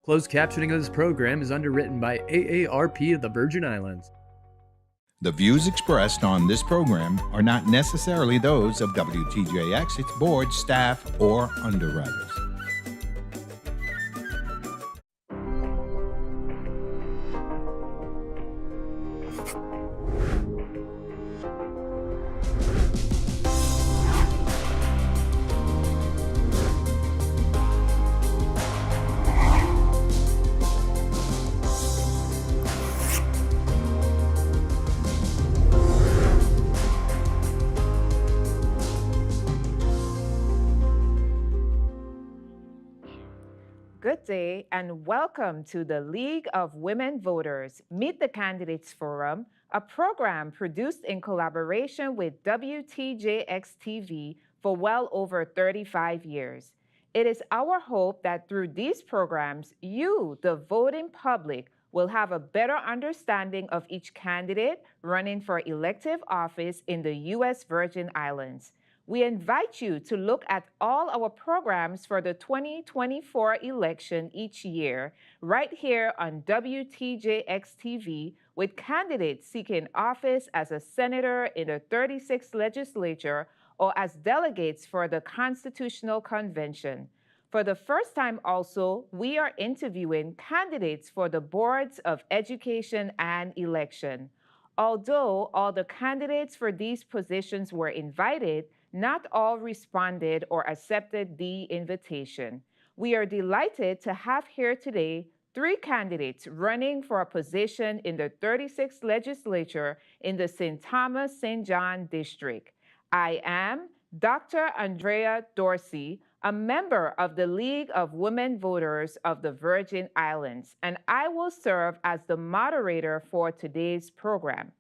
Closed captioning of this program is underwritten by AARP of the Virgin Islands. The views expressed on this program are not necessarily those of WTJX, its board, staff, or underwriters. Good day and welcome to the League of Women Voters Meet the Candidates Forum, a program produced in collaboration with WTJX TV for well over 35 years. It is our hope that through these programs, you, the voting public, will have a better understanding of each candidate running for elective office in the U.S. Virgin Islands. We invite you to look at all our programs for the 2024 election each year, right here on WTJX TV, with candidates seeking office as a senator in the 36th legislature or as delegates for the Constitutional Convention. For the first time also, we are interviewing candidates for the boards of education and election. Although all the candidates for these positions were invited, not all responded or accepted the invitation. We are delighted to have here today 3 candidates running for a position in the 36th legislature in the St. Thomas St. John district. I am Dr. Andrea Dorsey, a member of the League of Women Voters of the Virgin Islands, and I will serve as the moderator for today's program.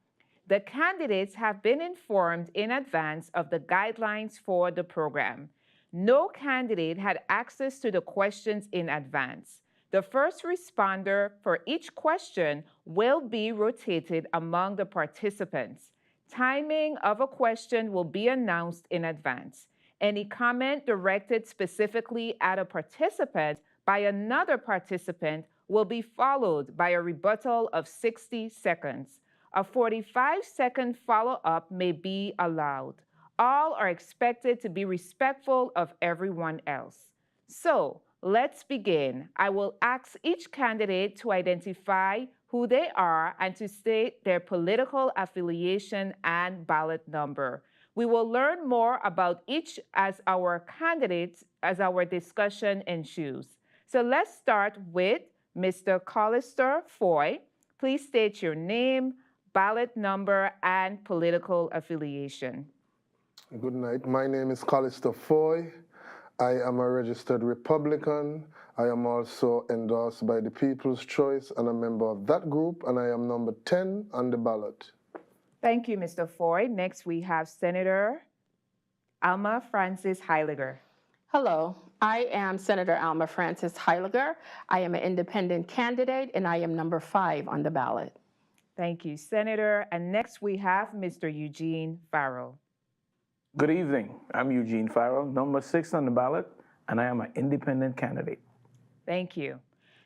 The candidates have been informed in advance of the guidelines for the program. No candidate had access to the questions in advance. The first responder for each question will be rotated among the participants. Timing of a question will be announced in advance. Any comment directed specifically at a participant by another participant will be followed by a rebuttal of 60 seconds. A 45-second follow-up may be allowed. All are expected to be respectful of everyone else. So, let's begin. I will ask each candidate to identify who they are and to state their political affiliation and ballot number. We will learn more about each as our discussion ensues. So let's start with Mr. Collister Foy. Please state your name, ballot number, and political affiliation. Good night. My name is Collister Foy. I am a registered Republican. I am also endorsed by the People's Choice and a member of that group, and I am number 10 on the ballot. Thank you, Mr. Foy. Next, we have Senator Alma Francis Heiliger. Hello, I am Senator Alma Francis Heiliger. I am an independent candidate, and I am number 5 on the ballot. Thank you, Senator. And next, we have Mr. Eugene Farrell. Good evening. I'm Eugene Farrell, number 6 on the ballot, and I am an independent candidate. Thank you.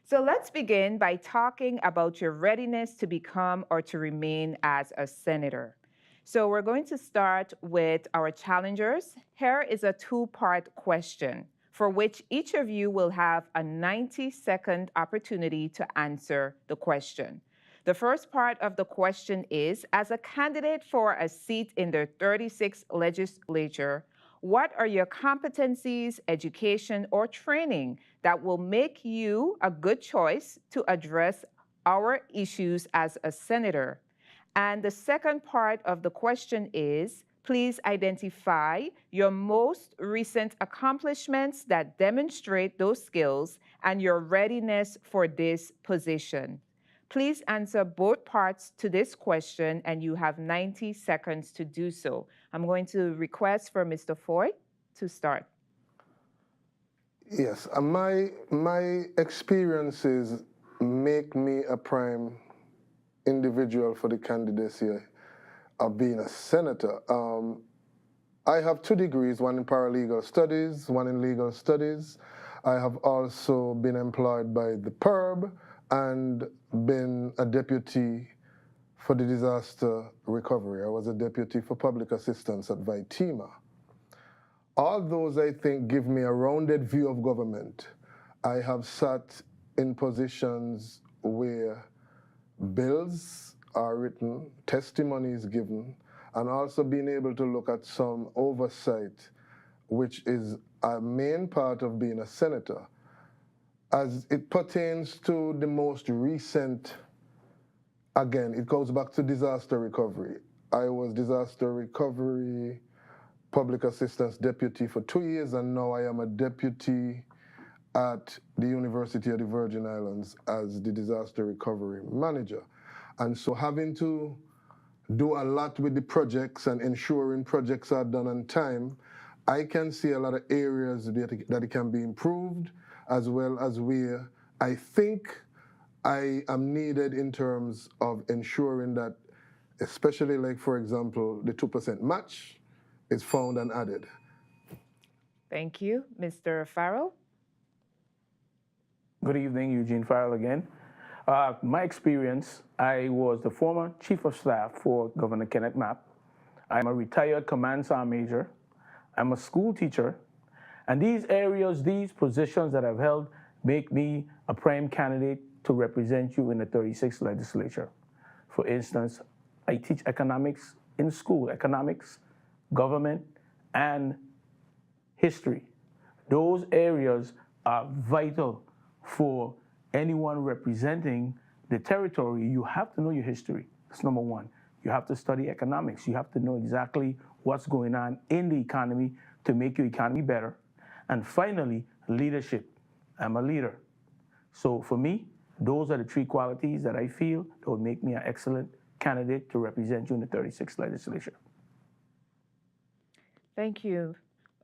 So let's begin by talking about your readiness to become or to remain as a senator. So we're going to start with our challengers. Here is a 2-part question for which each of you will have a 90-second opportunity to answer the question. The first part of the question is, as a candidate for a seat in the 36th legislature, what are your competencies, education, or training that will make you a good choice to address our issues as a senator? And the second part of the question is, please identify your most recent accomplishments that demonstrate those skills and your readiness for this position. Please answer both parts to this question, and you have 90 seconds to do so. I'm going to request for Mr. Foy to start. Yes, my experiences make me a prime individual for the candidacy of being a senator. I have 2 degrees, one in paralegal studies, one in legal studies. I have also been employed by the PERB and been a deputy for the disaster recovery. I was a deputy for public assistance at VITEMA. All those, I think, give me a rounded view of government. I have sat in positions where bills are written, testimony is given, and also being able to look at some oversight, which is a main part of being a senator. As it pertains to the most recent, again, it goes back to disaster recovery. I was disaster recovery public assistance deputy for 2 years, and now I am a deputy at the University of the Virgin Islands as the disaster recovery manager. And so having to do a lot with the projects and ensuring projects are done on time, I can see a lot of areas that it can be improved, as well as where I think I am needed in terms of ensuring that, especially like, for example, the 2% match is found and added. Thank you. Mr. Farrell? Good evening, Eugene Farrell again. My experience, I was the former Chief of Staff for Governor Kenneth Mapp. I'm a retired Command Sergeant Major. I'm a school teacher. And these areas, these positions that I've held make me a prime candidate to represent you in the 36th legislature. For instance, I teach economics in school, economics, government, and history. Those areas are vital for anyone representing the territory. You have to know your history. That's number one. You have to study economics. You have to know exactly what's going on in the economy to make your economy better. And finally, leadership. I'm a leader. So for me, those are the three qualities that I feel that would make me an excellent candidate to represent you in the 36th legislature. Thank you.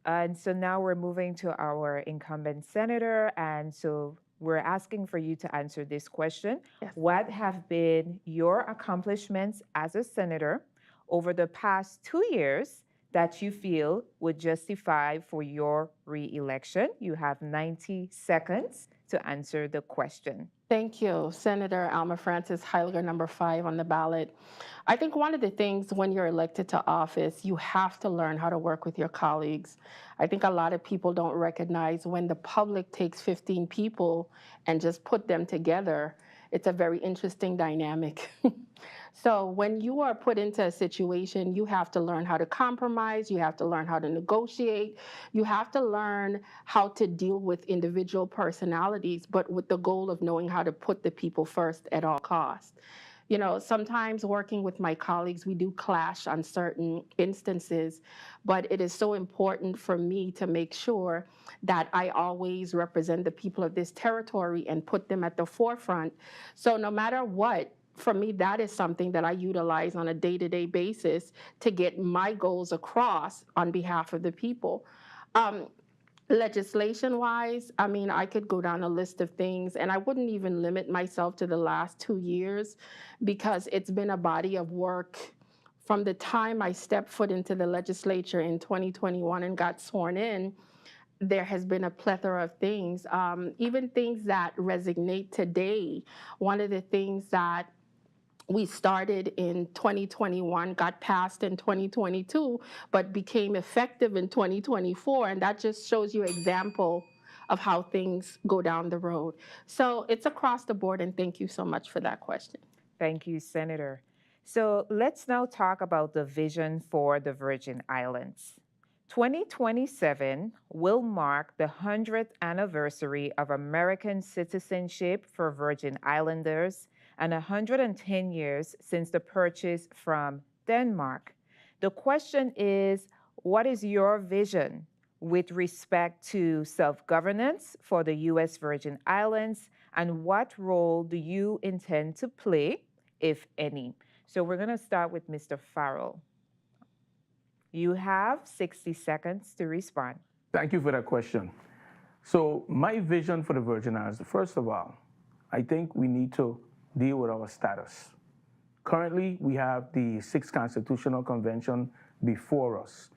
And so now we're moving to our incumbent senator. And so we're asking for you to answer this question. Yes. What have been your accomplishments as a senator over the past 2 years that you feel would justify for your re-election? You have 90 seconds to answer the question. Thank you, Senator Alma Francis Heiliger, number 5 on the ballot. I think one of the things when you're elected to office, you have to learn how to work with your colleagues. I think a lot of people don't recognize when the public takes 15 people and just put them together, it's a very interesting dynamic. So when you are put into a situation, you have to learn how to compromise, you have to learn how to negotiate, you have to learn how to deal with individual personalities, but with the goal of knowing how to put the people first at all costs. You know, sometimes working with my colleagues, we do clash on certain instances, but it is so important for me to make sure that I always represent the people of this territory and put them at the forefront. So no matter what, for me, that is something that I utilize on a day-to-day basis to get my goals across on behalf of the people. Legislation-wise, I mean, I could go down a list of things, and I wouldn't even limit myself to the last 2 years because it's been a body of work from the time I stepped foot into the legislature in 2021 and got sworn in. There has been a plethora of things, even things that resonate today. One of the things that we started in 2021, got passed in 2022, but became effective in 2024. And that just shows you an example of how things go down the road. So it's across the board, and thank you so much for that question. Thank you, Senator. So let's now talk about the vision for the Virgin Islands. 2027 will mark the 100th anniversary of American citizenship for Virgin Islanders and 110 years since the purchase from Denmark. The question is, what is your vision with respect to self-governance for the U.S. Virgin Islands, and what role do you intend to play, if any? So we're going to start with Mr. Farrell. You have 60 seconds to respond. Thank you for that question. So my vision for the Virgin Islands, first of all, I think we need to deal with our status. Currently, we have the 6th Constitutional Convention before us.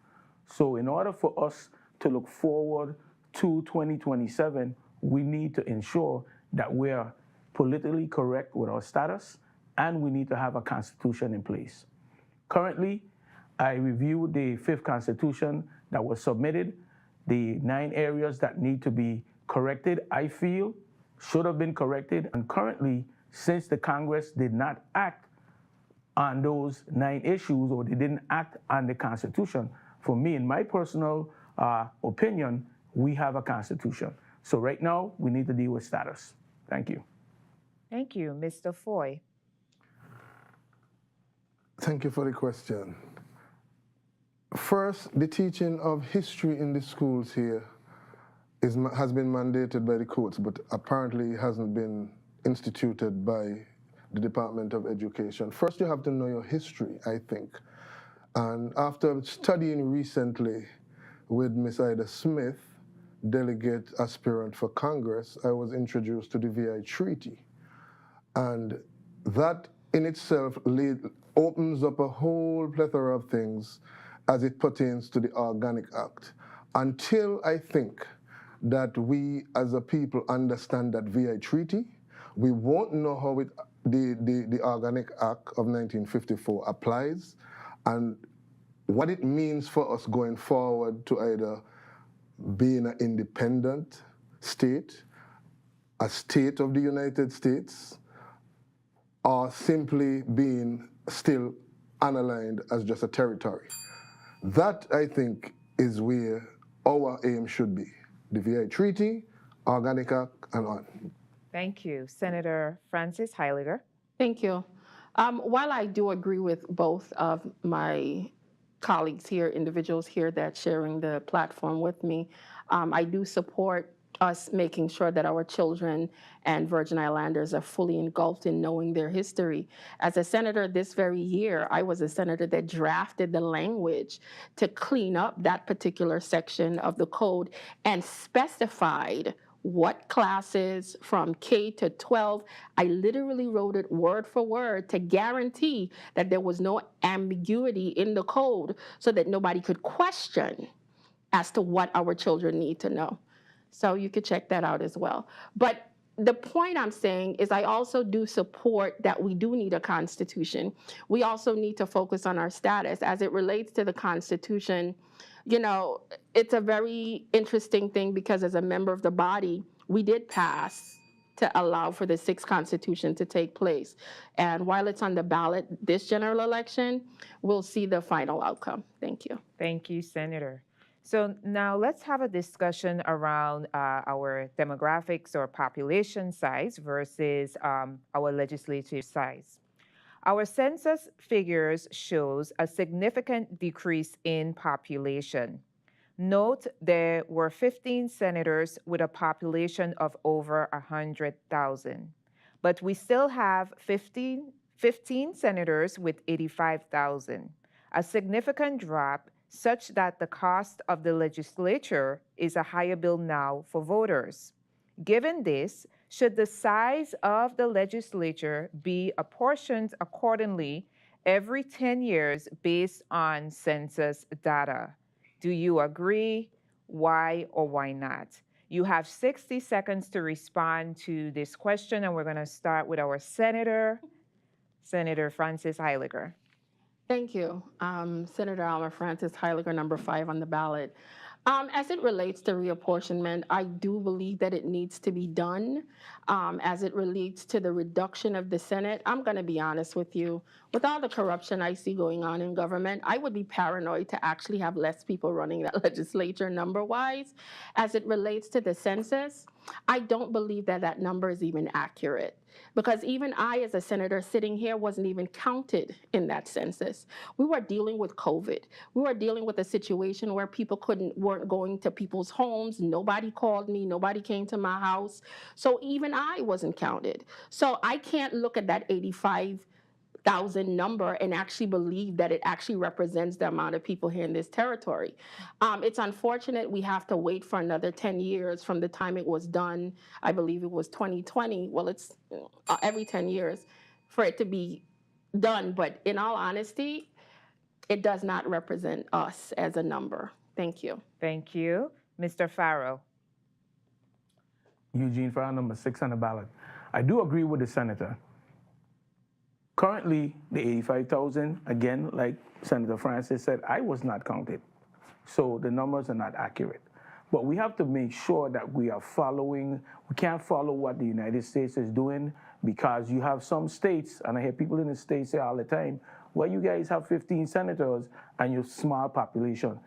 So in order for us to look forward to 2027, we need to ensure that we are politically correct with our status, and we need to have a constitution in place. Currently, I reviewed the fifth constitution that was submitted. The 9 areas that need to be corrected, I feel, should have been corrected. And currently, since the Congress did not act on those 9 issues, or they didn't act on the Constitution, for me, in my personal opinion, we have a Constitution. So right now, we need to deal with status. Thank you. Thank you. Mr. Foy. Thank you for the question. First, the teaching of history in the schools here has been mandated by the courts, but apparently hasn't been instituted by the Department of Education. First, you have to know your history, I think. And after studying recently with Miss Ida Smith, delegate aspirant for Congress, I was introduced to the VI Treaty. And that in itself opens up a whole plethora of things as it pertains to the Organic Act. Until I think that we as a people understand that VI Treaty, we won't know how the Organic Act of 1954 applies and what it means for us going forward to either being an independent state, a state of the United States, or simply being still unaligned as just a territory. That, I think, is where our aim should be. The VI Treaty, Organic Act, and on. Thank you. Senator Frances Heiliger. Thank you. While I do agree with both of my colleagues here, individuals here that's sharing the platform with me, I do support us making sure that our children and Virgin Islanders are fully engulfed in knowing their history. As a senator this very year, I was a senator that drafted the language to clean up that particular section of the code and specified what classes from K to 12. I literally wrote it word for word to guarantee that there was no ambiguity in the code so that nobody could question as to what our children need to know. So you could check that out as well. But the point I'm saying is I also do support that we do need a constitution. We also need to focus on our status as it relates to the Constitution. You know, it's a very interesting thing because as a member of the body, we did pass to allow for the 6th Constitution to take place. And while it's on the ballot this general election, we'll see the final outcome. Thank you. Thank you, Senator. So now let's have a discussion around our demographics or population size versus our legislative size. Our census figures shows a significant decrease in population. Note there were 15 senators with a population of over 100,000, but we still have 15 senators with 85,000, a significant drop such that the cost of the legislature is a higher bill now for voters. Given this, should the size of the legislature be apportioned accordingly every 10 years based on census data? Do you agree? Why or why not? You have 60 seconds to respond to this question, and we're going to start with our senator, Senator Frances Heiliger. Thank you. Senator Alma Frances Heiliger, number 5 on the ballot. As it relates to reapportionment, I do believe that it needs to be done. As it relates to the reduction of the Senate, I'm going to be honest with you. With all the corruption I see going on in government, I would be paranoid to actually have less people running that legislature number-wise. As it relates to the census, I don't believe that that number is even accurate. Because even I, as a senator sitting here, wasn't even counted in that census. We were dealing with COVID. We were dealing with a situation where people weren't going to people's homes. Nobody called me. Nobody came to my house. So even I wasn't counted. So I can't look at that 85,000 number and actually believe that it actually represents the amount of people here in this territory. It's unfortunate we have to wait for another 10 years from the time it was done. I believe it was 2020. Well, it's every 10 years for it to be done. But in all honesty, it does not represent us as a number. Thank you. Thank you. Mr. Farrow. Eugene Farrell, number 6 on the ballot. I do agree with the senator. Currently, the 85,000, again, like Senator Francis said, I was not counted. So the numbers are not accurate. But we have to make sure that we are following, we can't follow what the United States is doing, because you have some states, and I hear people in the states say all the time, well, you guys have 15 senators and your small population.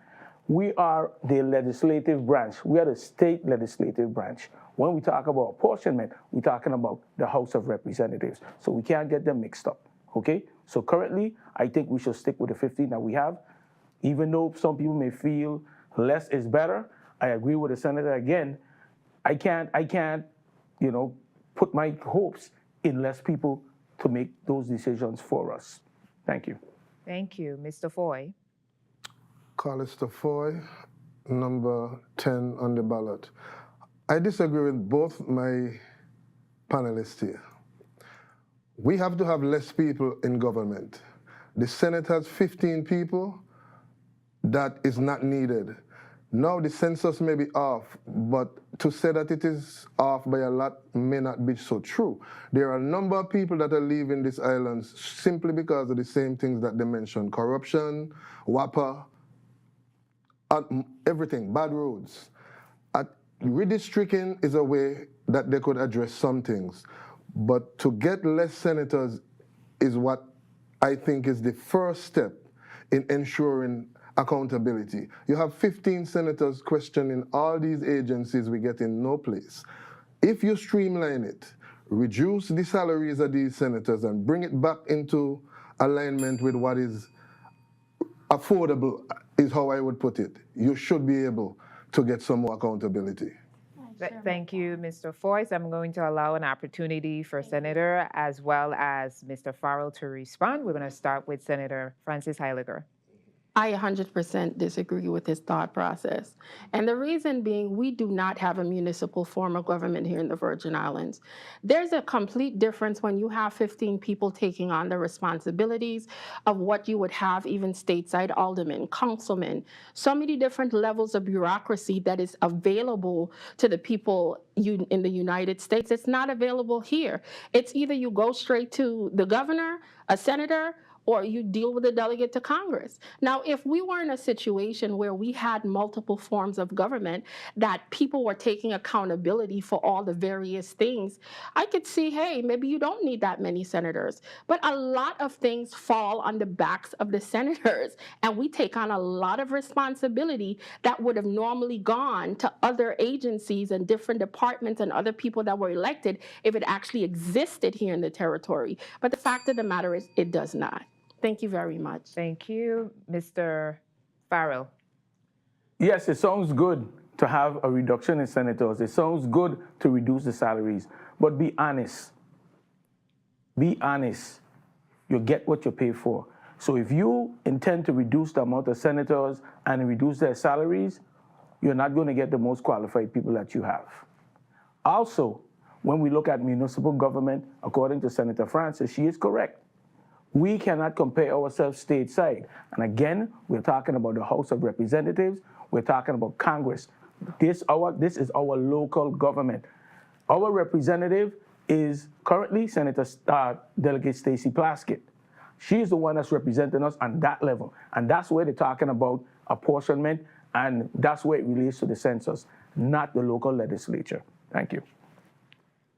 We are the legislative branch. We are the state legislative branch. When we talk about apportionment, we're talking about the House of Representatives. So we can't get them mixed up, okay? So currently, I think we should stick with the 15 that we have. Even though some people may feel less is better, I agree with the senator again. I can't, put my hopes in less people to make those decisions for us. Thank you. Thank you. Mr. Foy. Callister Foy, number 10 on the ballot. I disagree with both my panelists here. We have to have less people in government. The Senate has 15 people. That is not needed. Now the census may be off, but to say that it is off by a lot may not be so true. There are a number of people that are leaving these islands simply because of the same things that they mentioned: corruption, WAPA, everything, bad roads. Redistricting is a way that they could address some things, but to get less senators is what I think is the first step in ensuring accountability. You have 15 senators questioning all these agencies, we get in no place. If you streamline it, reduce the salaries of these senators and bring it back into alignment with what is affordable, is how I would put it, you should be able to get some more accountability. Thank you, Mr. Foy. I'm going to allow an opportunity for Senator as well as Mr. Farrell to respond. We're going to start with Senator Francis Heiliger. I 100% disagree with his thought process. And the reason being, we do not have a municipal form of government here in the Virgin Islands. There's a complete difference when you have 15 people taking on the responsibilities of what you would have even stateside aldermen, councilmen, so many different levels of bureaucracy that is available to the people in the United States. It's not available here. It's either you go straight to the governor, a senator, or you deal with a delegate to Congress. Now, if we were in a situation where we had multiple forms of government, that people were taking accountability for all the various things, I could see, hey, maybe you don't need that many senators. But a lot of things fall on the backs of the senators, and we take on a lot of responsibility that would have normally gone to other agencies and different departments and other people that were elected if it actually existed here in the territory. But the fact of the matter is, it does not. Thank you very much. Thank you. Mr. Farrell. Yes, it sounds good to have a reduction in senators. It sounds good to reduce the salaries. But be honest. Be honest. You get what you pay for. So if you intend to reduce the amount of senators and reduce their salaries, you're not going to get the most qualified people that you have. Also, when we look at municipal government, according to Senator Francis, she is correct. We cannot compare ourselves stateside. And again, we're talking about the House of Representatives. We're talking about Congress. This is our local government. Our representative is currently Senator Delegate Stacey Plaskett. She's the one that's representing us on that level. And that's where they're talking about apportionment, and that's where it relates to the census, not the local legislature. Thank you.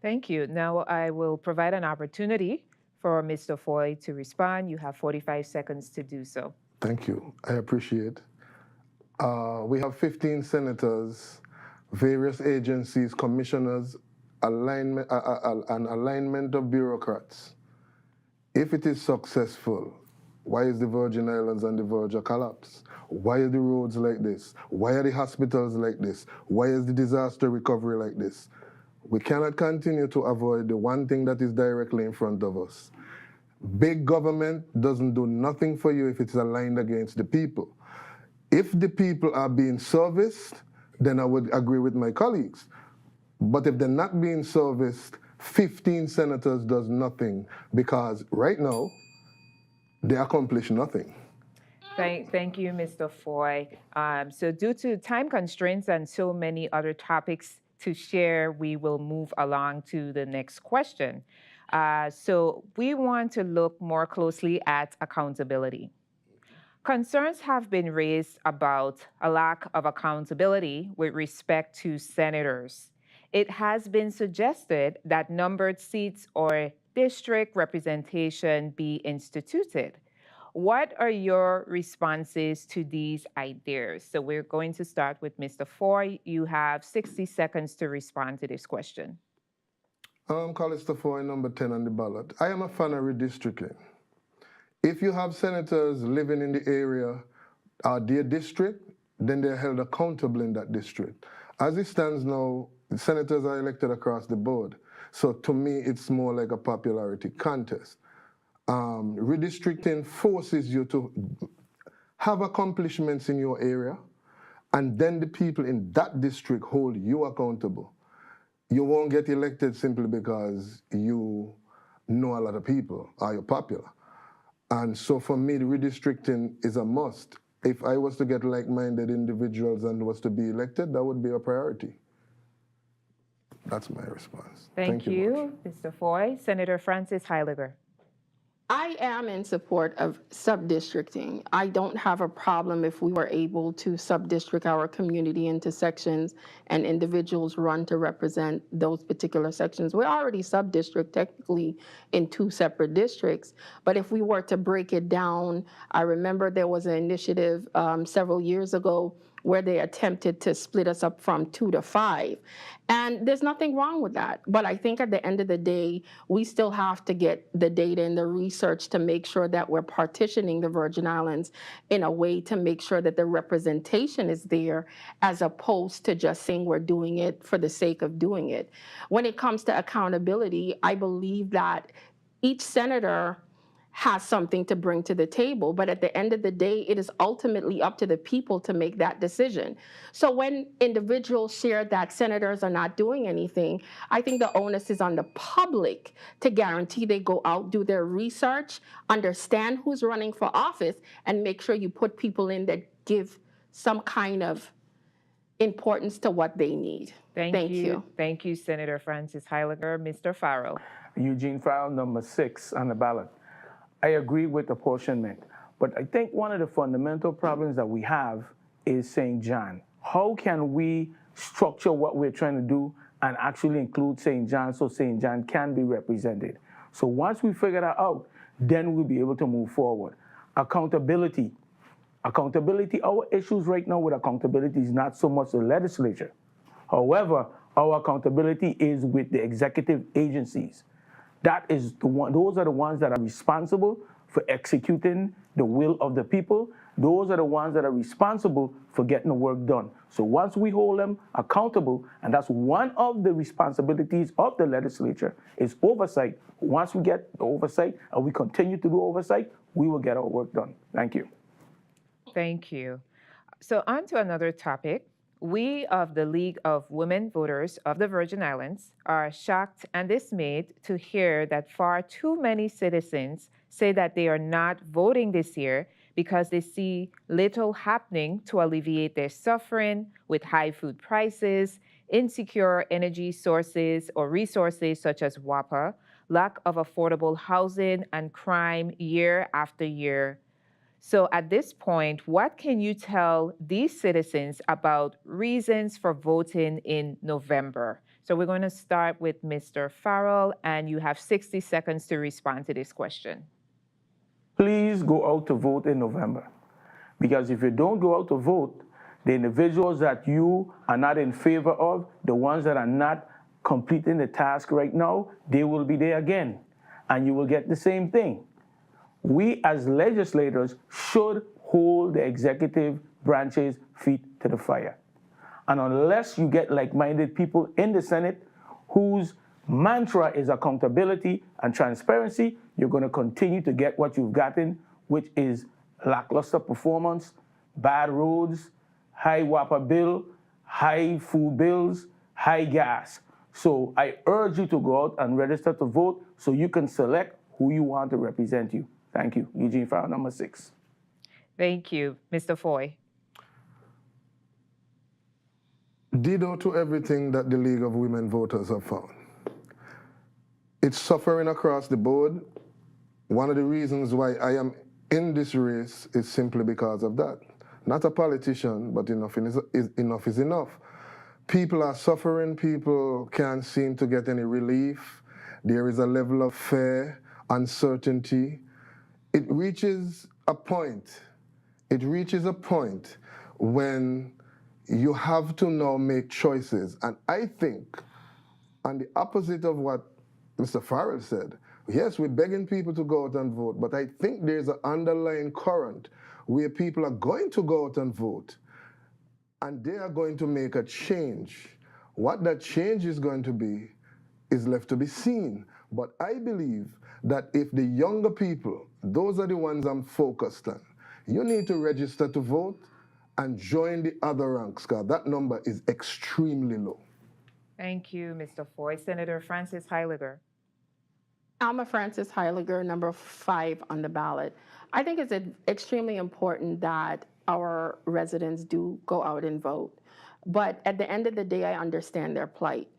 Thank you. Now I will provide an opportunity for Mr. Foy to respond. You have 45 seconds to do so. Thank you. I appreciate. We have 15 senators, various agencies, commissioners, an alignment of bureaucrats. If it is successful, why is the Virgin Islands on the verge of collapse? Why are the roads like this? Why are the hospitals like this? Why is the disaster recovery like this? We cannot continue to avoid the one thing that is directly in front of us. Big government doesn't do nothing for you if it's aligned against the people. If the people are being serviced, then I would agree with my colleagues. But if they're not being serviced, 15 senators does nothing, because right now, they accomplish nothing. Thank you, Mr. Foy. So due to time constraints and so many other topics to share, we will move along to the next question. So we want to look more closely at accountability. Concerns have been raised about a lack of accountability with respect to senators. It has been suggested that numbered seats or district representation be instituted. What are your responses to these ideas? So we're going to start with Mr. Foy. You have 60 seconds to respond to this question. Callister Foy, number 10 on the ballot. I am a fan of redistricting. If you have senators living in the area, their district, then they're held accountable in that district. As it stands now, the senators are elected across the board. So to me, it's more like a popularity contest. Redistricting forces you to have accomplishments in your area, and then the people in that district hold you accountable. You won't get elected simply because you know a lot of people or you're popular. And so for me, the redistricting is a must. If I was to get like-minded individuals and was to be elected, that would be a priority. That's my response. Thank you, Mr. Foy. Senator Francis Heiliger. I am in support of sub-districting. I don't have a problem if we were able to sub-district our community into sections and individuals run to represent those particular sections. We're already sub-district technically in 2 separate districts, but if we were to break it down, I remember there was an initiative several years ago where they attempted to split us up from 2 to 5. And there's nothing wrong with that. But I think at the end of the day, we still have to get the data and the research to make sure that we're partitioning the Virgin Islands in a way to make sure that the representation is there, as opposed to just saying we're doing it for the sake of doing it. When it comes to accountability, I believe that each senator has something to bring to the table, but at the end of the day, it is ultimately up to the people to make that decision. So when individuals share that senators are not doing anything, I think the onus is on the public to guarantee they go out, do their research, understand who's running for office, and make sure you put people in that give some kind of importance to what they need. Thank you. Thank you, Senator Francis Heiliger. Mr. Farrell. Eugene Farrell, number 6 on the ballot. I agree with apportionment, but I think one of the fundamental problems that we have is St. John. How can we structure what we're trying to do and actually include St. John so St. John can be represented? So once we figure that out, then we'll be able to move forward. Accountability. Our issues right now with accountability is not so much the legislature. However, our accountability is with the executive agencies. That is the one, those are the ones that are responsible for executing the will of the people. Those are the ones that are responsible for getting the work done. So once we hold them accountable, and that's one of the responsibilities of the legislature, is oversight. Once we get the oversight and we continue to do oversight, we will get our work done. Thank you. Thank you. So on to another topic. We of the League of Women Voters of the Virgin Islands are shocked and dismayed to hear that far too many citizens say that they are not voting this year because they see little happening to alleviate their suffering with high food prices, insecure energy sources or resources such as WAPA, lack of affordable housing, and crime year after year. So at this point, what can you tell these citizens about reasons for voting in November? So we're going to start with Mr. Farrell, and you have 60 seconds to respond to this question. Please go out to vote in November. Because if you don't go out to vote, the individuals that you are not in favor of, the ones that are not completing the task right now, they will be there again. And you will get the same thing. We as legislators should hold the executive branch's feet to the fire. And unless you get like-minded people in the Senate whose mantra is accountability and transparency, you're going to continue to get what you've gotten, which is lackluster performance, bad roads, high WAPA bill, high food bills, high gas. So I urge you to go out and register to vote so you can select who you want to represent you. Thank you. Eugene Farrell, number 6. Thank you. Mr. Foy. Ditto to everything that the League of Women Voters have found. It's suffering across the board. One of the reasons why I am in this race is simply because of that. Not a politician, but enough is enough. People are suffering, people can't seem to get any relief. There is a level of fear, uncertainty. It reaches a point when you have to now make choices. And I think, on the opposite of what Mr. Farrell said, yes, we're begging people to go out and vote, but I think there's an underlying current where people are going to go out and vote, and they are going to make a change. What that change is going to be is left to be seen. But I believe that if the younger people, those are the ones I'm focused on, you need to register to vote and join the other ranks, because that number is extremely low. Thank you, Mr. Foy. Senator Francis Heiliger. Alma Francis Heiliger, number 5 on the ballot. I think it's extremely important that our residents do go out and vote. But at the end of the day, I understand their plight.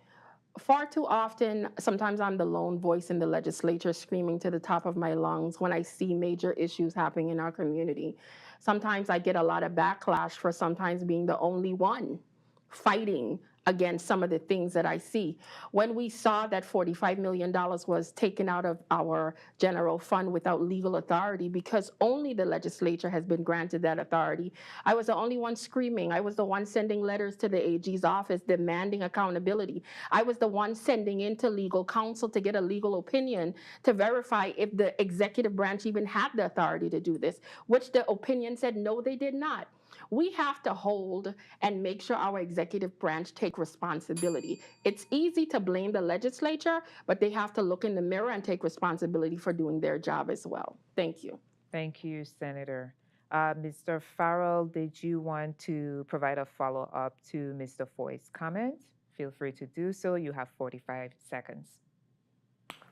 Far too often, sometimes I'm the lone voice in the legislature screaming to the top of my lungs when I see major issues happening in our community. Sometimes I get a lot of backlash for sometimes being the only one fighting against some of the things that I see. When we saw that $45 million was taken out of our general fund without legal authority, because only the legislature has been granted that authority, I was the only one screaming. I was the one sending letters to the AG's office demanding accountability. I was the one sending into legal counsel to get a legal opinion to verify if the executive branch even had the authority to do this, which the opinion said no, they did not. We have to hold and make sure our executive branch take responsibility. It's easy to blame the legislature, but they have to look in the mirror and take responsibility for doing their job as well. Thank you. Thank you, Senator. Mr. Farrell, did you want to provide a follow-up to Mr. Foy's comment? Feel free to do so. You have 45 seconds.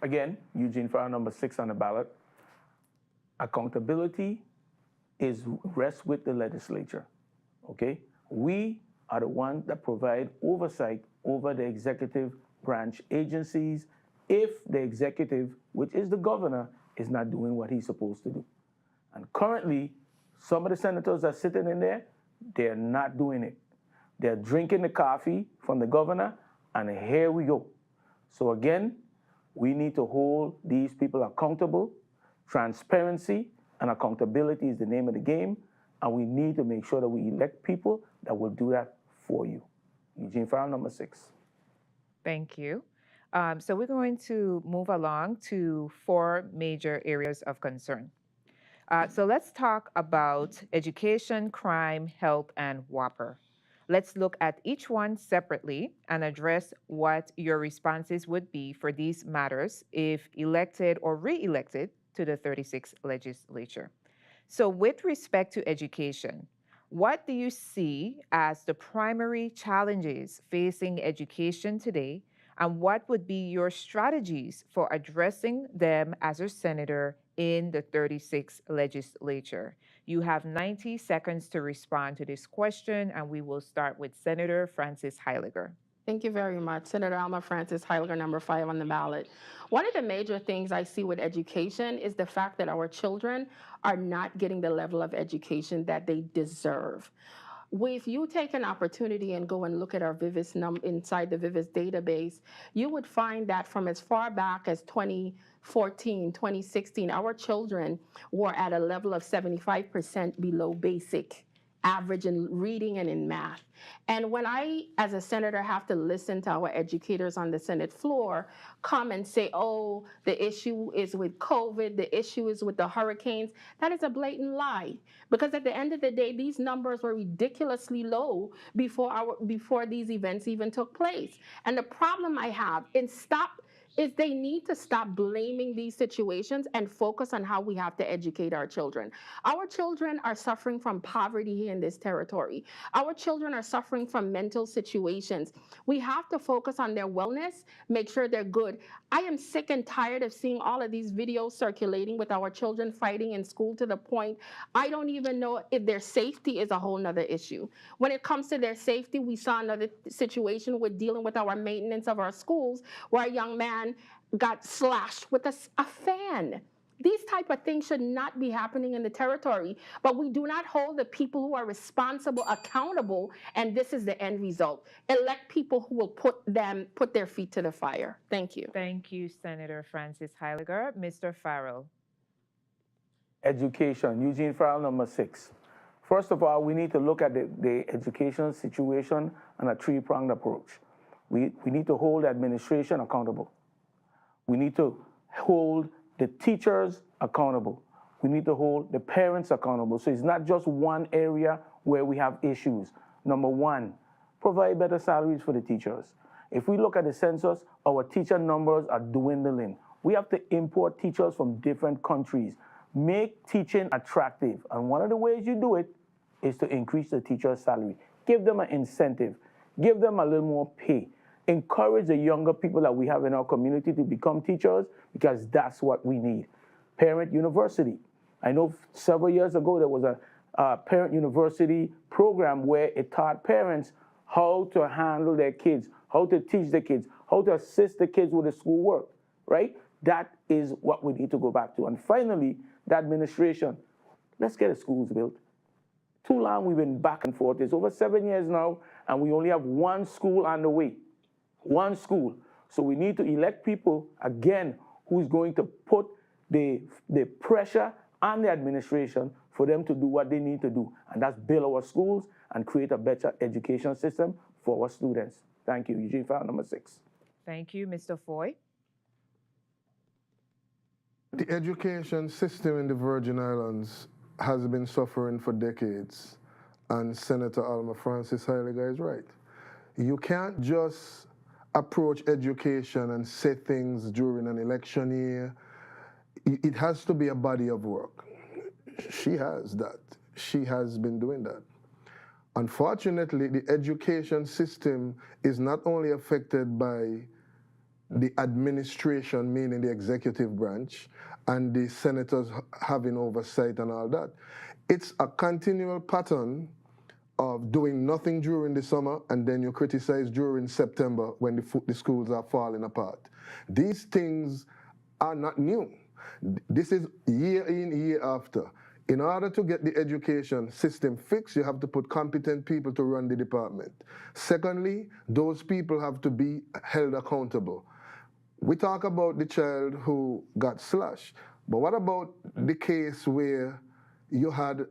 Again, Eugene Farrell, number 6 on the ballot. Accountability rests with the legislature, okay? We are the ones that provide oversight over the executive branch agencies if the executive, which is the governor, is not doing what he's supposed to do. And currently, some of the senators that are sitting in there, they're not doing it. They're drinking the coffee from the governor, and here we go. So again, we need to hold these people accountable. Transparency and accountability is the name of the game, and we need to make sure that we elect people that will do that for you. Eugene Farrell, number 6. Thank you. So we're going to move along to 4 major areas of concern. So let's talk about education, crime, health, and WAPR. Let's look at each one separately and address what your responses would be for these matters if elected or re-elected to the 36th legislature. So with respect to education, what do you see as the primary challenges facing education today, and what would be your strategies for addressing them as a senator in the 36th legislature? You have 90 seconds to respond to this question, and we will start with Senator Francis Heiliger. Thank you very much. Senator Alma Francis Heiliger, number 5 on the ballot. One of the major things I see with education is the fact that our children are not getting the level of education that they deserve. If you take an opportunity and go and look at our VIVIS inside the VIVIS database, you would find that from as far back as 2014, 2016, our children were at a level of 75% below basic average in reading and in math. And when I, as a senator, have to listen to our educators on the Senate floor come and say, oh, the issue is with COVID, the issue is with the hurricanes, that is a blatant lie. Because at the end of the day, these numbers were ridiculously low before these events even took place. And the problem I have, is they need to stop blaming these situations and focus on how we have to educate our children. Our children are suffering from poverty here in this territory. Our children are suffering from mental situations. We have to focus on their wellness, make sure they're good. I am sick and tired of seeing all of these videos circulating with our children fighting in school to the point I don't even know if their safety is a whole nother issue. When it comes to their safety, we saw another situation with dealing with our maintenance of our schools where a young man got slashed with a fan. These type of things should not be happening in the territory, but we do not hold the people who are responsible accountable, and this is the end result. Elect people who will put their feet to the fire. Thank you. Thank you, Senator Francis Heiliger. Mr. Farrell. Education, Eugene Farrell, number 6. First of all, we need to look at the education situation on a three-pronged approach. We need to hold the administration accountable. We need to hold the teachers accountable. We need to hold the parents accountable. So it's not just one area where we have issues. Number one, provide better salaries for the teachers. If we look at the census, our teacher numbers are dwindling. We have to import teachers from different countries. Make teaching attractive. And one of the ways you do it is to increase the teacher's salary. Give them an incentive. Give them a little more pay. Encourage the younger people that we have in our community to become teachers, because that's what we need. Parent University. I know several years ago there was a Parent University program where it taught parents how to handle their kids, how to teach the kids, how to assist the kids with the schoolwork, right? That is what we need to go back to. And finally, the administration. Let's get the schools built. Too long we've been back and forth. It's over 7 years now, and we only have one school on the way. One school. So we need to elect people, again, who's going to put the pressure on the administration for them to do what they need to do. And that's build our schools and create a better education system for our students. Thank you. Eugene Farrell, number 6. Thank you, Mr. Foy. The education system in the Virgin Islands has been suffering for decades, and Senator Alma Francis Heiliger is right. You can't just approach education and say things during an election year. It has to be a body of work. She has that. She has been doing that. Unfortunately, the education system is not only affected by the administration, meaning the executive branch, and the senators having oversight and all that. It's a continual pattern of doing nothing during the summer, and then you criticize during September when the schools are falling apart. These things are not new. This is year in, year after. In order to get the education system fixed, you have to put competent people to run the department. Secondly, those people have to be held accountable. We talk about the child who got slashed, but what about the case where you had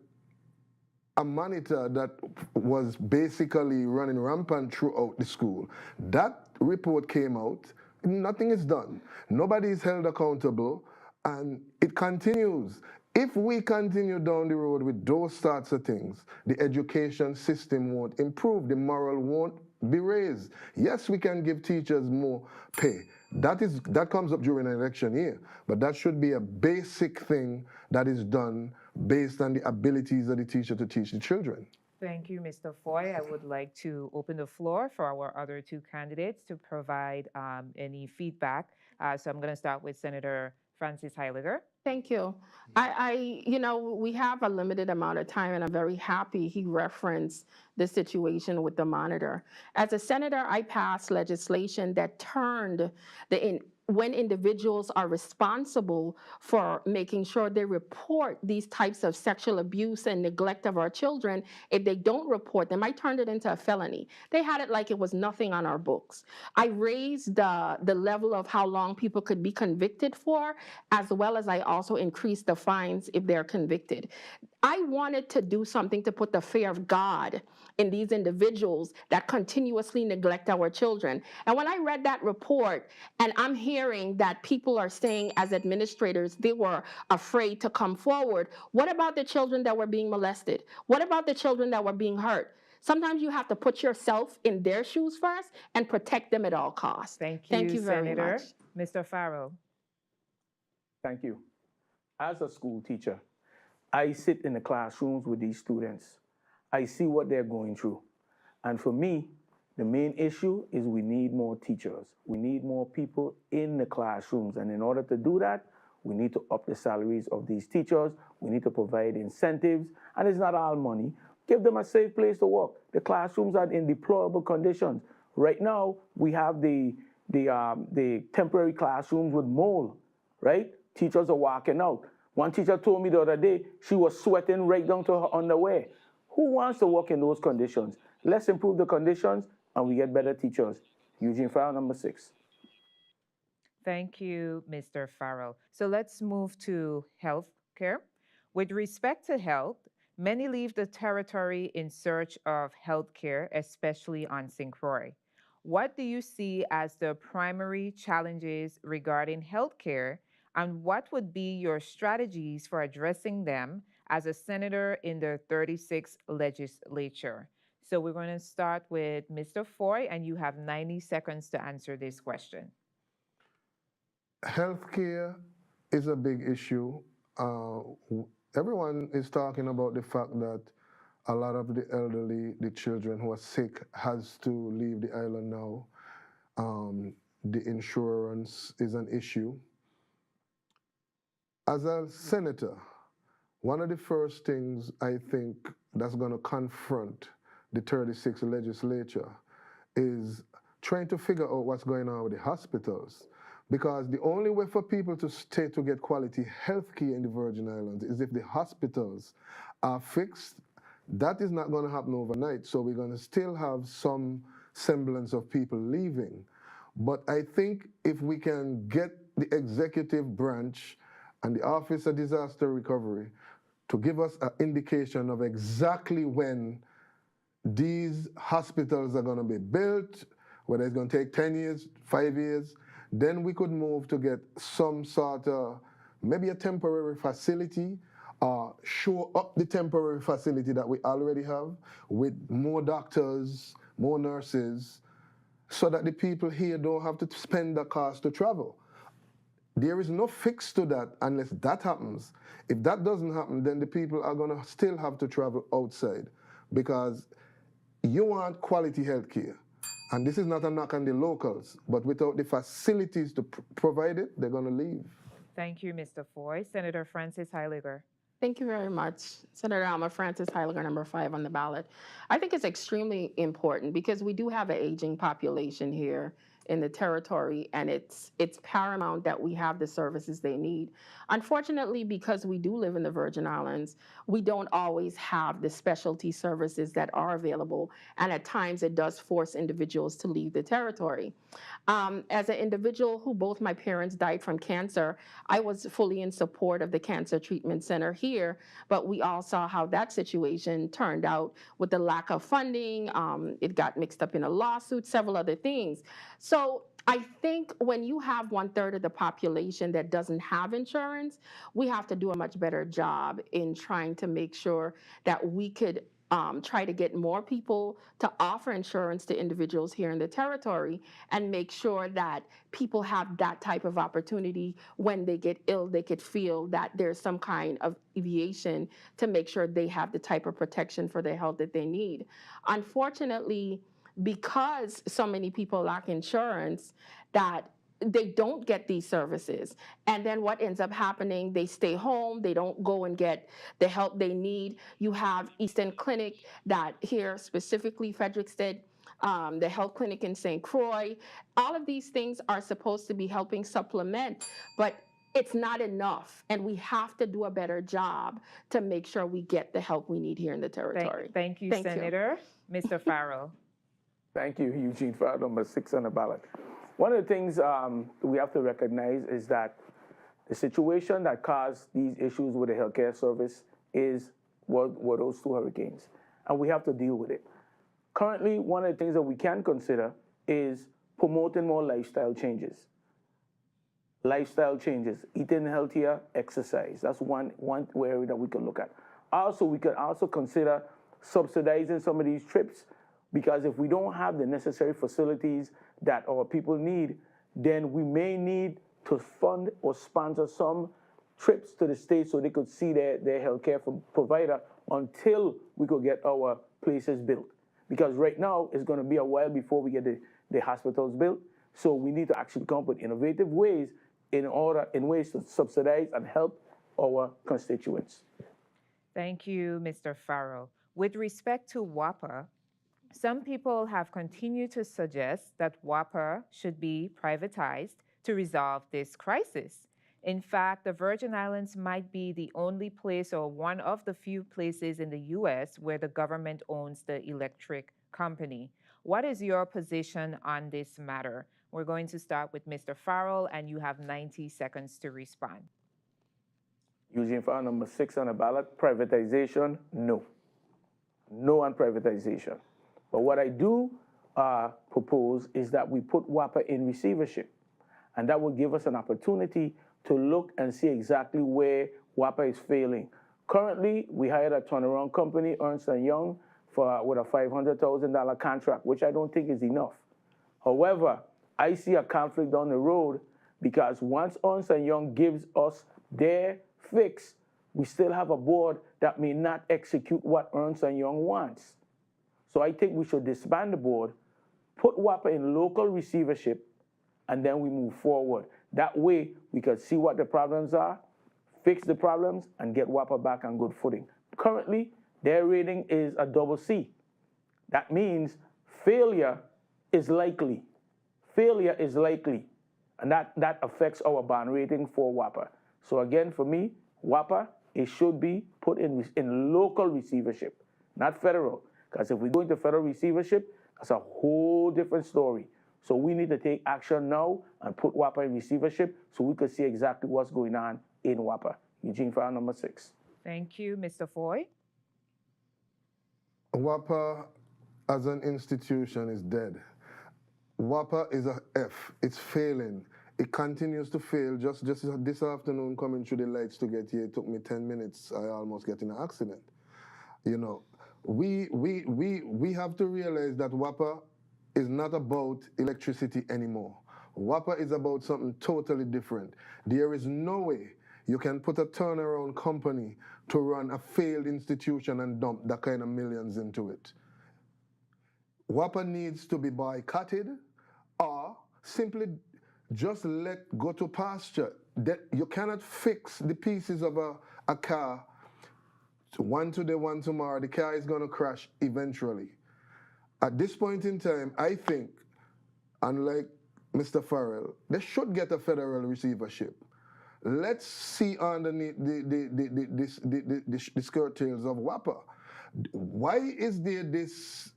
a monitor that was basically running rampant throughout the school? That report came out, nothing is done. Nobody is held accountable, and it continues. If we continue down the road with those sorts of things, the education system won't improve, the moral won't be raised. Yes, we can give teachers more pay. That comes up during an election year, but that should be a basic thing that is done based on the abilities of the teacher to teach the children. Thank you, Mr. Foy. I would like to open the floor for our other two candidates to provide any feedback. So I'm going to start with Senator Francis Heiliger. Thank you. We have a limited amount of time, and I'm very happy he referenced the situation with the monitor. As a senator, I passed legislation that turned when individuals are responsible for making sure they report these types of sexual abuse and neglect of our children, if they don't report them, I turned it into a felony. They had it like it was nothing on our books. I raised the level of how long people could be convicted for, as well as I also increased the fines if they're convicted. I wanted to do something to put the fear of God in these individuals that continuously neglect our children. And when I read that report, and I'm hearing that people are saying as administrators, they were afraid to come forward. What about the children that were being molested? What about the children that were being hurt? sometimes you have to put yourself in their shoes first and protect them at all costs. Thank you, Very Senator. much. Mr. Farrell. Thank you. As a school teacher, I sit in the classrooms with these students. I see what they're going through. And for me, the main issue is we need more teachers. We need more people in the classrooms. And in order to do that, we need to up the salaries of these teachers. We need to provide incentives. And it's not all money. Give them a safe place to work. The classrooms are in deplorable conditions. Right now, we have the temporary classrooms with mold, right? Teachers are walking out. One teacher told me the other day she was sweating right down to her underwear. Who wants to work in those conditions? Let's improve the conditions and we get better teachers. Eugene Farrell, number 6. Thank you, Mr. Farrell. So let's move to health care. With respect to health, many leave the territory in search of health care, especially on St. Croix. What do you see as the primary challenges regarding health care, and what would be your strategies for addressing them as a senator in the 36th legislature? So we're going to start with Mr. Foy, and you have 90 seconds to answer this question. Healthcare is a big issue. Everyone is talking about the fact that a lot of the elderly, the children who are sick, has to leave the island now. The insurance is an issue. As a senator, one of the first things I think that's going to confront the 36th legislature is trying to figure out what's going on with the hospitals. Because the only way for people to stay to get quality health care in the Virgin Islands is if the hospitals are fixed. That is not going to happen overnight, so we're going to still have some semblance of people leaving. But I think if we can get the executive branch and the Office of Disaster Recovery to give us an indication of exactly when these hospitals are going to be built, whether it's going to take 10 years, 5 years, then we could move to get some sort of, maybe a temporary facility, show up the temporary facility that we already have with more doctors, more nurses, so that the people here don't have to spend the cost to travel. There is no fix to that unless that happens. If that doesn't happen, then the people are going to still have to travel outside, because you want quality health care. And this is not a knock on the locals, but without the facilities to provide it, they're going to leave. Thank you, Mr. Foy. Senator Francis Heiliger. Thank you very much. Senator Alma Francis Heiliger, number 5 on the ballot. I think it's extremely important because we do have an aging population here in the territory, and it's paramount that we have the services they need. Unfortunately, because we do live in the Virgin Islands, we don't always have the specialty services that are available, and at times it does force individuals to leave the territory. As an individual who both my parents died from cancer, I was fully in support of the Cancer Treatment Center here, but we all saw how that situation turned out with the lack of funding. It got mixed up in a lawsuit, several other things. So I think when you have 1/3 of the population that doesn't have insurance, we have to do a much better job in trying to make sure that we could try to get more people to offer insurance to individuals here in the territory and make sure that people have that type of opportunity. When they get ill, they could feel that there's some kind of alleviation to make sure they have the type of protection for their health that they need. Unfortunately, because so many people lack insurance, that they don't get these services. And then what ends up happening, they stay home, they don't go and get the help they need. You have Eastern Clinic that here, specifically Fredericksted, the health clinic in St. Croix. All of these things are supposed to be helping supplement, but it's not enough. And we have to do a better job to make sure we get the help we need here in the territory. Thank you, Senator. Mr. Farrell. Thank you, Eugene Farrell, number 6 on the ballot. One of the things we have to recognize is that the situation that caused these issues with the healthcare service were those 2 hurricanes, and we have to deal with it. Currently, one of the things that we can consider is promoting more lifestyle changes. Lifestyle changes, eating healthier, exercise. That's one area that we can look at. Also, we can also consider subsidizing some of these trips, because if we don't have the necessary facilities that our people need, then we may need to fund or sponsor some trips to the States so they could see their healthcare provider until we could get our places built. Because right now, it's going to be a while before we get the hospitals built. So we need to actually come up with innovative ways in ways to subsidize and help our constituents. Thank you, Mr. Farrell. With respect to WAPA, some people have continued to suggest that WAPA should be privatized to resolve this crisis. In fact, the Virgin Islands might be the only place or one of the few places in the US where the government owns the electric company. What is your position on this matter? We're going to start with Mr. Farrell, and you have 90 seconds to respond. Eugene Farrell, number 6 on the ballot. Privatization, no. No on privatization. But what I do propose is that we put WAPA in receivership, and that will give us an opportunity to look and see exactly where WAPA is failing. Currently, we hired a turnaround company, Ernst & Young, with a $500,000 contract, which I don't think is enough. However, I see a conflict down the road, because once Ernst & Young gives us their fix, we still have a board that may not execute what Ernst & Young wants. So I think we should disband the board, put WAPA in local receivership, and then we move forward. That way, we can see what the problems are, fix the problems, and get WAPA back on good footing. Currently, their rating is a CC. That means failure is likely. Failure is likely. And that affects our bond rating for WAPA. So again, for me, WAPA, it should be put in local receivership, not federal. Because if we go into federal receivership, that's a whole different story. So we need to take action now and put WAPA in receivership so we can see exactly what's going on in WAPA. Eugene Farrell, number 6. Thank you, Mr. Foy. WAPA as an institution is dead. WAPA is a F. It's failing. It continues to fail. Just this afternoon, coming through the lights to get here, it took me 10 minutes. I almost get in an accident. You know, we have to realize that WAPA is not about electricity anymore. WAPA is about something totally different. There is no way you can put a turnaround company to run a failed institution and dump that kind of millions into it. WAPA needs to be boycotted or simply just let go to pasture. That you cannot fix the pieces of a car, one today, one tomorrow. The car is going to crash eventually. At this point in time, I think, unlike Mr. Farrell, they should get a federal receivership. Let's see underneath the skirt tails of WAPA. Why is there this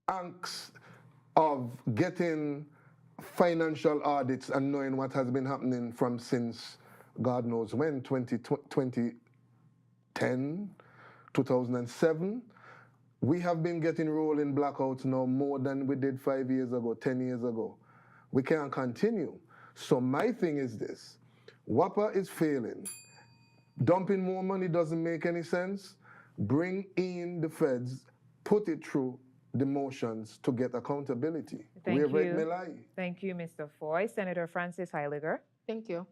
angst of getting financial audits and knowing what has been happening from since God knows when, 2010, 2007? We have been getting rolling blackouts now more than we did 5 years ago, 10 years ago. We can't continue. So my thing is this. WAPA is failing. Dumping more money doesn't make any sense. Bring in the feds, put it through the motions to get accountability. Thank you. Melai. Thank you, Mr. Foy. Senator Francis Heiliger. Thank you.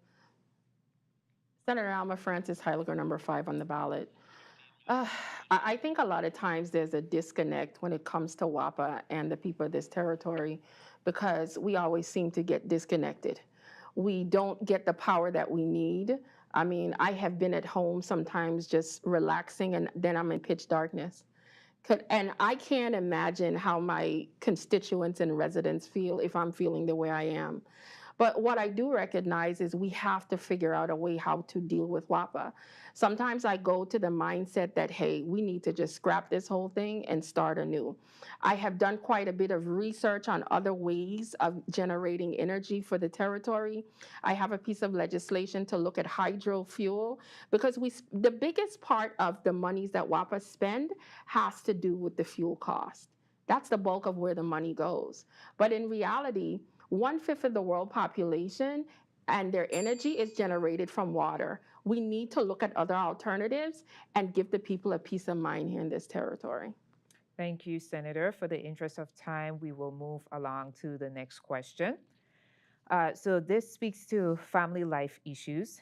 Senator Alma Francis Heiliger, number 5 on the ballot. I think a lot of times there's a disconnect when it comes to WAPA and the people of this territory, because we always seem to get disconnected. We don't get the power that we need. I mean, I have been at home sometimes just relaxing, and then I'm in pitch darkness. And I can't imagine how my constituents and residents feel if I'm feeling the way I am. But what I do recognize is we have to figure out a way how to deal with WAPA. Sometimes I go to the mindset that, hey, we need to just scrap this whole thing and start anew. I have done quite a bit of research on other ways of generating energy for the territory. I have a piece of legislation to look at hydro fuel, because the biggest part of the monies that WAPA spend has to do with the fuel cost. That's the bulk of where the money goes. But in reality, 1/5 of the world population and their energy is generated from water. we need to look at other alternatives and give the people a peace of mind here in this territory. Thank you, Senator. For the interest of time, we will move along to the next question. So this speaks to family life issues.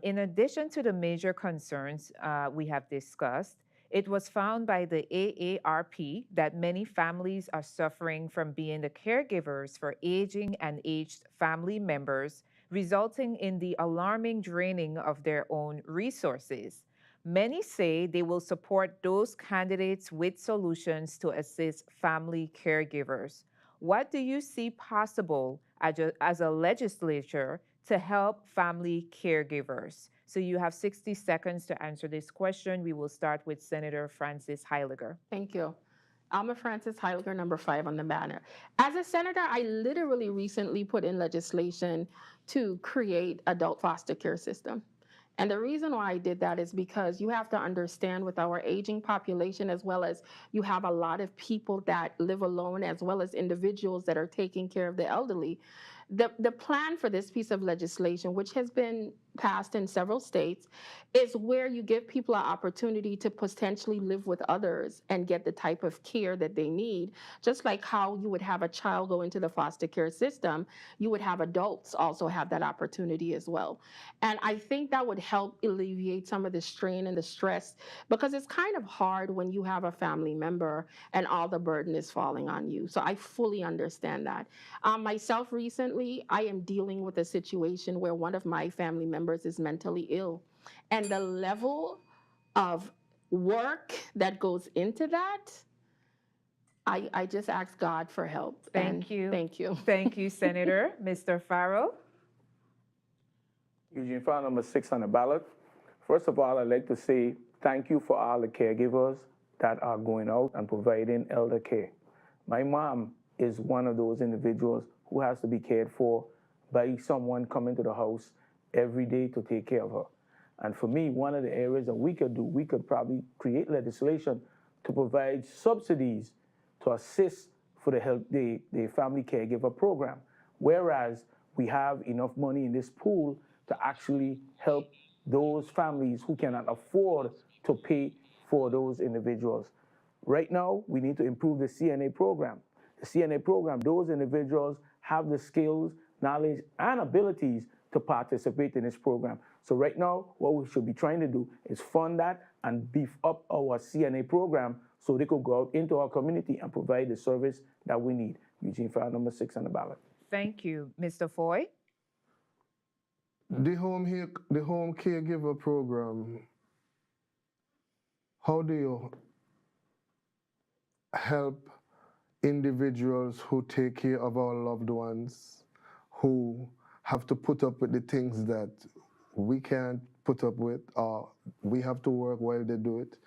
In addition to the major concerns we have discussed, it was found by the AARP that many families are suffering from being the caregivers for aging and aged family members, resulting in the alarming draining of their own resources. Many say they will support those candidates with solutions to assist family caregivers. What do you see possible as a legislature to help family caregivers? So you have 60 seconds to answer this question. We will start with Senator Frances Heiliger. Thank you. Alma Frances Heiliger, number 5 on the banner. As a senator, I literally recently put in legislation to create adult foster care system. And the reason why I did that is because you have to understand with our aging population, as well as you have a lot of people that live alone, as well as individuals that are taking care of the elderly. The plan for this piece of legislation, which has been passed in several states, is where you give people an opportunity to potentially live with others and get the type of care that they need. Just like how you would have a child go into the foster care system, you would have adults also have that opportunity as well. And I think that would help alleviate some of the strain and the stress, because it's kind of hard when you have a family member and all the burden is falling on you. So I fully understand that. Myself recently, I am dealing with a situation where one of my family members is mentally ill. And the level of work that goes into that, I just ask God for help. Thank you. Thank you. Thank you, Senator. Mr. Farrell? Eugene, file number 6 on the ballot. First of all, I'd like to say thank you for all the caregivers that are going out and providing elder care. My mom is one of those individuals who has to be cared for by someone coming to the house every day to take care of her. And for me, one of the areas that we could do, we could probably create legislation to provide subsidies to assist for the family caregiver program. Whereas we have enough money in this pool to actually help those families who cannot afford to pay for those individuals. Right now, we need to improve the CNA program. The CNA program, those individuals have the skills, knowledge, and abilities to participate in this program. So right now, what we should be trying to do is fund that and beef up our CNA program so they could go out into our community and provide the service that we need. Eugene, file number 6 on the ballot. Thank you. Mr. Foy? The home caregiver program, how do you help individuals who take care of our loved ones, who have to put up with the things that we can't put up with, or we have to work while they do it?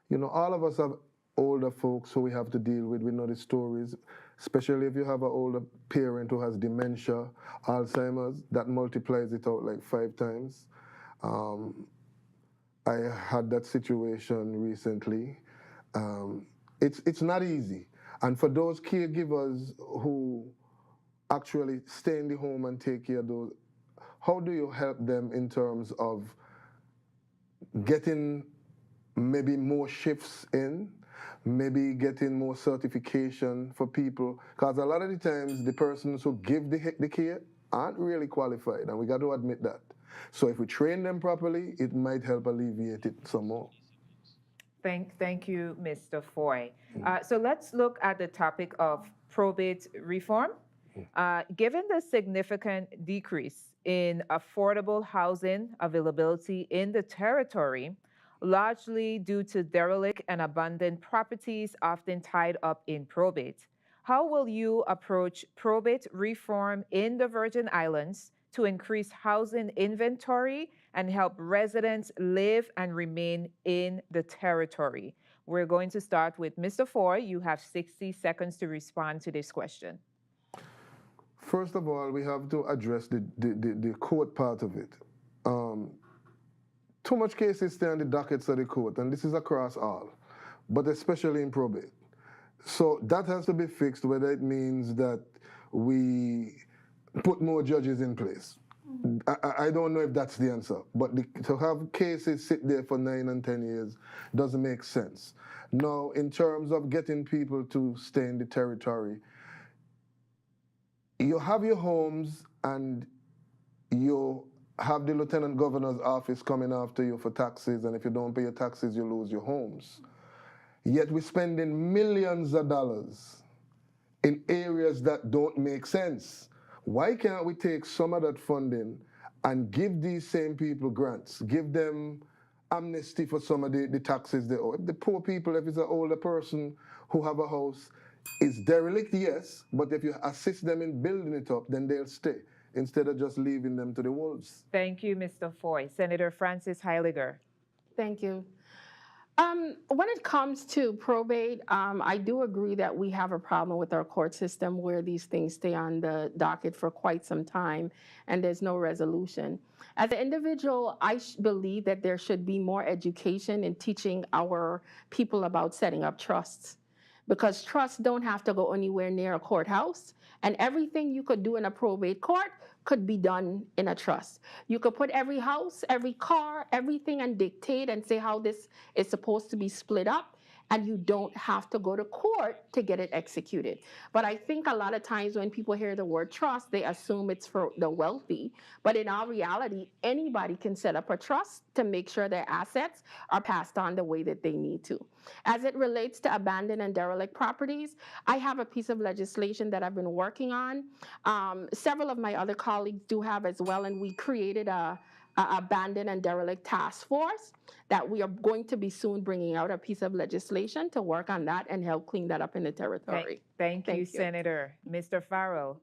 You know, all of us have older folks who we have to deal with. We know the stories, especially if you have an older parent who has dementia, Alzheimer's, that multiplies it out like 5 times. I had that situation recently. It's not easy. And for those caregivers who actually stay in the home and take care of those, how do you help them in terms of getting maybe more shifts in, maybe getting more certification for people? Because a lot of the times the persons who give the care aren't really qualified, and we got to admit that. So if we train them properly, it might help alleviate it some more. Thank you, Mr. Foy. So let's look at the topic of probate reform. Given the significant decrease in affordable housing availability in the territory, largely due to derelict and abandoned properties often tied up in probate, how will you approach probate reform in the Virgin Islands to increase housing inventory and help residents live and remain in the territory? We're going to start with Mr. Foy. You have 60 seconds to respond to this question. First of all, we have to address the court part of it. Too much cases stay on the dockets of the court, and this is across all, but especially in probate. So that has to be fixed, whether it means that we put more judges in place. I don't know if that's the answer, but to have cases sit there for 9 and 10 years doesn't make sense. Now, in terms of getting people to stay in the territory, you have your homes and you have the lieutenant governor's office coming after you for taxes, and if you don't pay your taxes, you lose your homes. Yet we're spending millions of dollars in areas that don't make sense. Why can't we take some of that funding and give these same people grants, give them amnesty for some of the taxes they owe? The poor people, if it's an older person who have a house, is derelict, yes, but if you assist them in building it up, then they'll stay, instead of just leaving them to the wolves. Thank you, Mr. Foy. Senator Francis Heiliger. Thank you. When it comes to probate, I do agree that we have a problem with our court system where these things stay on the docket for quite some time and there's no resolution. As an individual, I believe that there should be more education in teaching our people about setting up trusts, because trusts don't have to go anywhere near a courthouse, and everything you could do in a probate court could be done in a trust. You could put every house, every car, everything, and dictate and say how this is supposed to be split up, and you don't have to go to court to get it executed. But I think a lot of times when people hear the word trust, they assume it's for the wealthy. But in all reality, anybody can set up a trust to make sure their assets are passed on the way that they need to. As it relates to abandoned and derelict properties, I have a piece of legislation that I've been working on. Several of my other colleagues do have as well, and we created a abandoned and derelict task force that we are going to be soon bringing out a piece of legislation to work on that and help clean that up in the territory. Thank you, Senator. Mr. Farrell.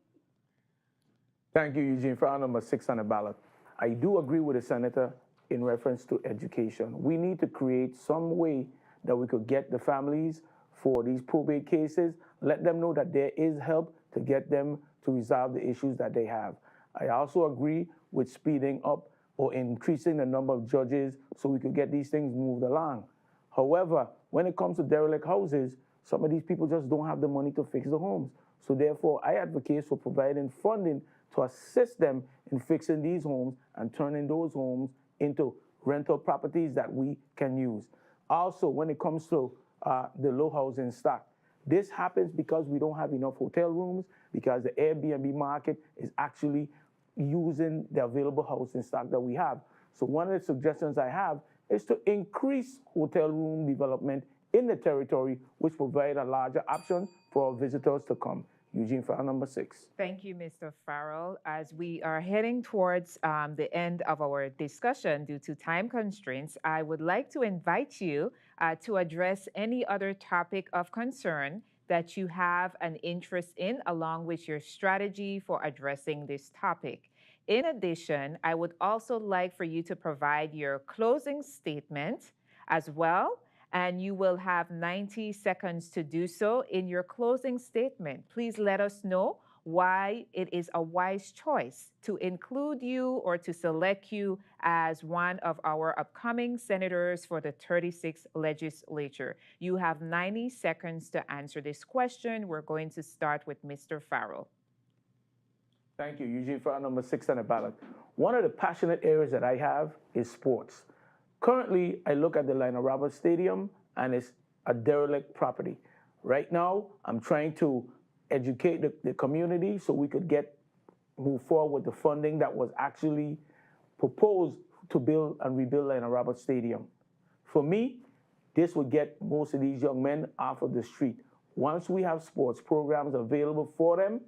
Thank you, Eugene. For item number 6 on the ballot, I do agree with the senator in reference to education. We need to create some way that we could get the families for these probate cases, let them know that there is help to get them to resolve the issues that they have. I also agree with speeding up or increasing the number of judges so we could get these things moved along. However, when it comes to derelict houses, some of these people just don't have the money to fix the homes. So therefore, I advocate for providing funding to assist them in fixing these homes and turning those homes into rental properties that we can use. Also, when it comes to the low housing stock, this happens because we don't have enough hotel rooms, because the Airbnb market is actually using the available housing stock that we have. So one of the suggestions I have is to increase hotel room development in the territory, which provide a larger option for visitors to come. Eugene, file number 6. Thank you, Mr. Farrell. As we are heading towards the end of our discussion due to time constraints, I would like to invite you to address any other topic of concern that you have an interest in, along with your strategy for addressing this topic. In addition, I would also like for you to provide your closing statement as well, and you will have 90 seconds to do so. In your closing statement, please let us know why it is a wise choice to include you or to select you as one of our upcoming senators for the 36th legislature. You have 90 seconds to answer this question. We're going to start with Mr. Farrell. Thank you, Eugene. For number 6 on the ballot, one of the passionate areas that I have is sports. Currently, I look at the Lionel Roberts Stadium, and it's a derelict property. Right now, I'm trying to educate the community so we could move forward with the funding that was actually proposed to build and rebuild Lionel Roberts Stadium. For me, this would get most of these young men off of the street. Once we have sports programs available for them,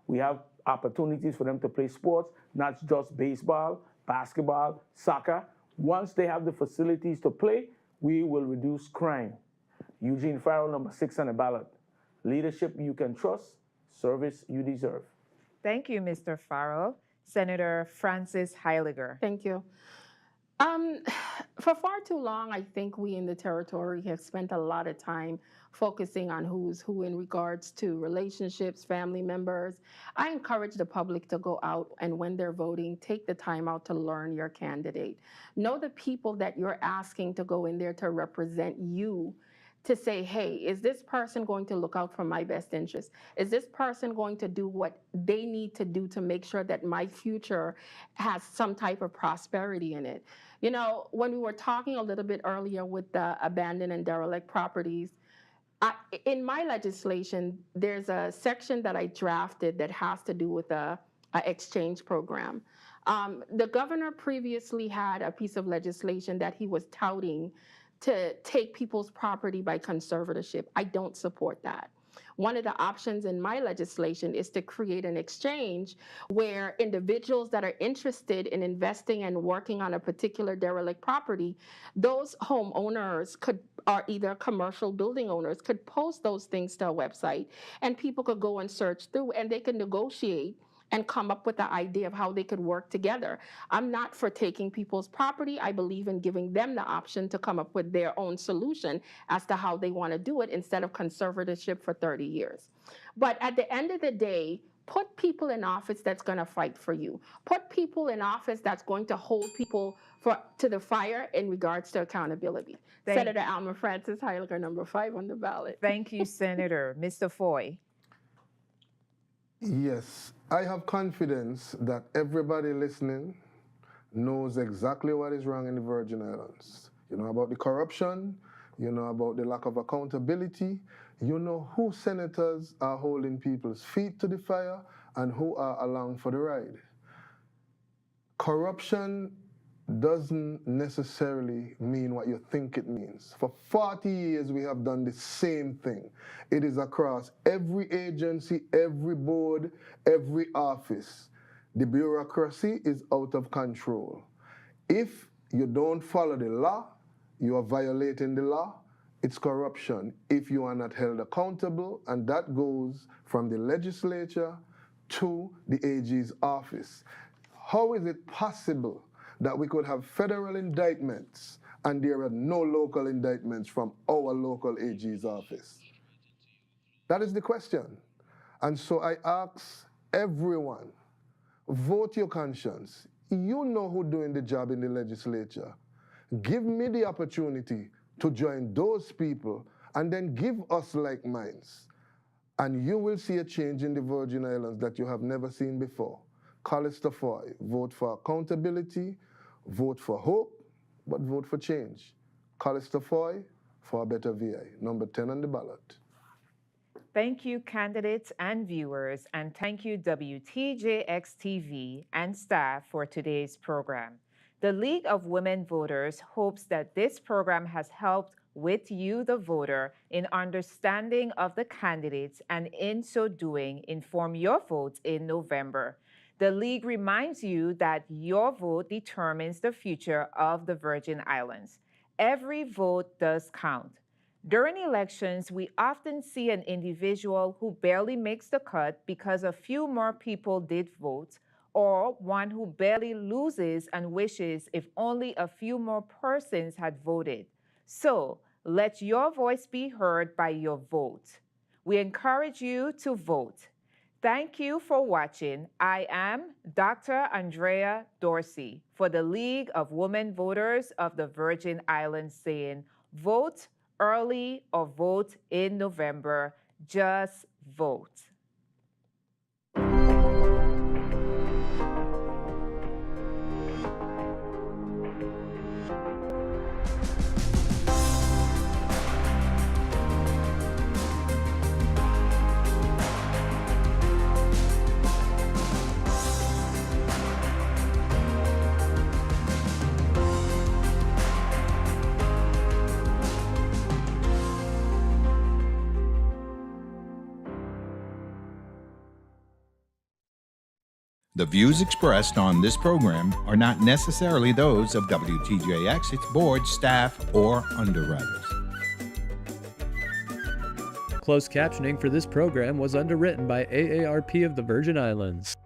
we have opportunities for them to play sports, not just baseball, basketball, soccer. Once they have the facilities to play, we will reduce crime. Eugene Farrell, number 6 on the ballot. Leadership you can trust, service you deserve. Thank you, Mr. Farrell. Senator Francis Heiliger. Thank you. For far too long, I think we in the territory have spent a lot of time focusing on who's who in regards to relationships, family members. I encourage the public to go out and when they're voting, take the time out to learn your candidate. Know the people that you're asking to go in there to represent you. to say, hey, is this person going to look out for my best interest? Is this person going to do what they need to do to make sure that my future has some type of prosperity in it? You know, when we were talking a little bit earlier with the abandoned and derelict properties, in my legislation, there's a section that I drafted that has to do with a exchange program. The governor previously had a piece of legislation that he was touting to take people's property by conservatorship. I don't support that. One of the options in my legislation is to create an exchange where individuals that are interested in investing and working on a particular derelict property, those homeowners could, or either commercial building owners, could post those things to a website, and people could go and search through, and they can negotiate and come up with the idea of how they could work together. I'm not for taking people's property. I believe in giving them the option to come up with their own solution as to how they want to do it instead of conservatorship for 30 years. But at the end of the day, put people in office that's going to fight for you. Put people in office that's going to hold people to the fire in regards to accountability. Senator Alma Francis, Heiliger, number 5 on the ballot. Thank you, Senator. Mr. Foy. Yes, I have confidence that everybody listening knows exactly what is wrong in the Virgin Islands. You know about the corruption, you know about the lack of accountability, you know who senators are holding people's feet to the fire and who are along for the ride. Corruption doesn't necessarily mean what you think it means. For 40 years, we have done the same thing. It is across every agency, every board, every office. The bureaucracy is out of control. If you don't follow the law, you are violating the law. It's corruption if you are not held accountable, and that goes from the legislature to the AG's office. How is it possible that we could have federal indictments and there are no local indictments from our local AG's office? That is the question. And so I ask everyone, vote your conscience. You know who's doing the job in the legislature. Give me the opportunity to join those people and then give us like minds. And you will see a change in the Virgin Islands that you have never seen before. Callister Foy, vote for accountability, vote for hope, but vote for change. Callister Foy for a better VI, number 10 on the ballot. Thank you, candidates and viewers, and thank you, WTJX-TV and staff for today's program. The League of Women Voters hopes that this program has helped with you, the voter, in understanding of the candidates and in so doing, inform your vote in November. The League reminds you that your vote determines the future of the Virgin Islands. Every vote does count. During elections, we often see an individual who barely makes the cut because a few more people did vote, or one who barely loses and wishes if only a few more persons had voted. So, let your voice be heard by your vote. We encourage you to vote. Thank you for watching. I am Dr. Andrea Dorsey for the League of Women Voters of the Virgin Islands, saying, vote early or vote in November. Just vote. The views expressed on this program are not necessarily those of WTJX, its board, staff, or underwriters. Closed captioning for this program was underwritten by AARP of the Virgin Islands.